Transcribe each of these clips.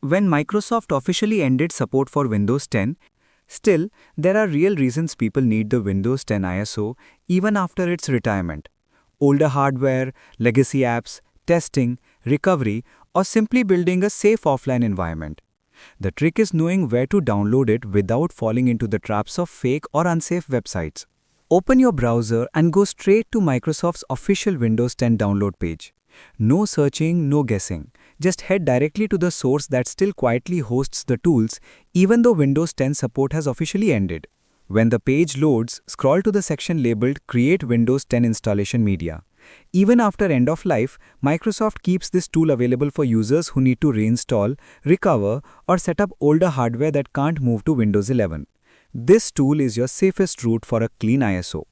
When Microsoft officially ended support for Windows 10, still, there are real reasons people need the Windows 10 ISO even after its retirement. Older hardware, legacy apps, testing, recovery, or simply building a safe offline environment. The trick is knowing where to download it without falling into the traps of fake or unsafe websites. Open your browser and go straight to Microsoft's official Windows 10 download page. No searching, no guessing. Just head directly to the source that still quietly hosts the tools, even though Windows 10 support has officially ended. When the page loads, scroll to the section labeled Create Windows 10 Installation Media. Even after end of life, Microsoft keeps this tool available for users who need to reinstall, recover, or set up older hardware that can't move to Windows 11. This tool is your safest route for a clean ISO.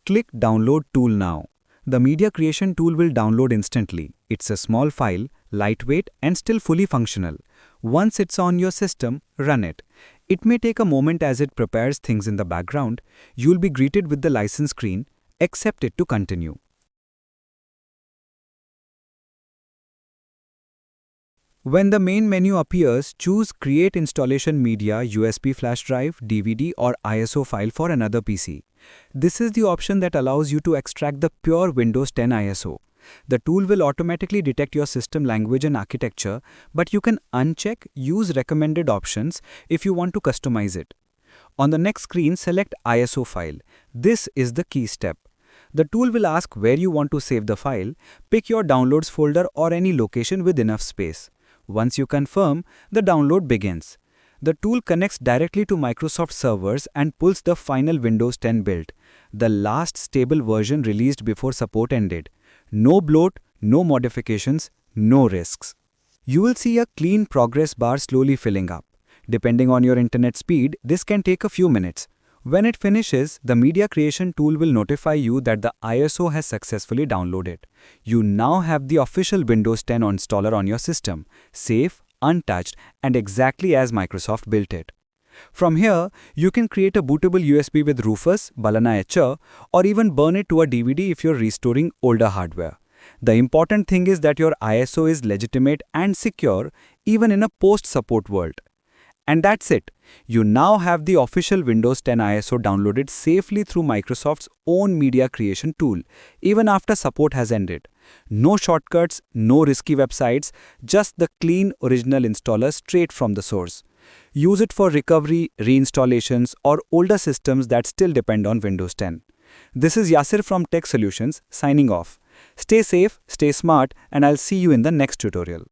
Click Download Tool now. The media creation tool will download instantly. It's a small file, lightweight, and still fully functional. Once it's on your system, run it. It may take a moment as it prepares things in the background. You'll be greeted with the license screen. Accept it to continue. When the main menu appears, choose Create Installation Media USB flash drive, DVD, or ISO file for another PC. This is the option that allows you to extract the pure Windows 10 ISO. The tool will automatically detect your system language and architecture, but you can uncheck Use Recommended Options if you want to customize it. On the next screen, select ISO file. This is the key step. The tool will ask where you want to save the file. Pick your Downloads folder or any location with enough space. Once you confirm, the download begins. The tool connects directly to Microsoft servers and pulls the final Windows 10 build, the last stable version released before support ended. No bloat, no modifications, no risks. You will see a clean progress bar slowly filling up. Depending on your internet speed, this can take a few minutes. When it finishes, the media creation tool will notify you that the ISO has successfully downloaded. You now have the official Windows 10 installer on your system, safe, untouched, and exactly as Microsoft built it. From here, you can create a bootable USB with Rufus, Balana Etcher, or even burn it to a DVD if you're restoring older hardware. The important thing is that your ISO is legitimate and secure even in a post-support world. And that's it. You now have the official Windows 10 ISO downloaded safely through Microsoft's own media creation tool, even after support has ended. No shortcuts, no risky websites, just the clean original installer straight from the source. Use it for recovery, reinstallations, or older systems that still depend on Windows 10. This is Yasir from TechSolutionz signing off. Stay safe, stay smart, and I'll see you in the next tutorial.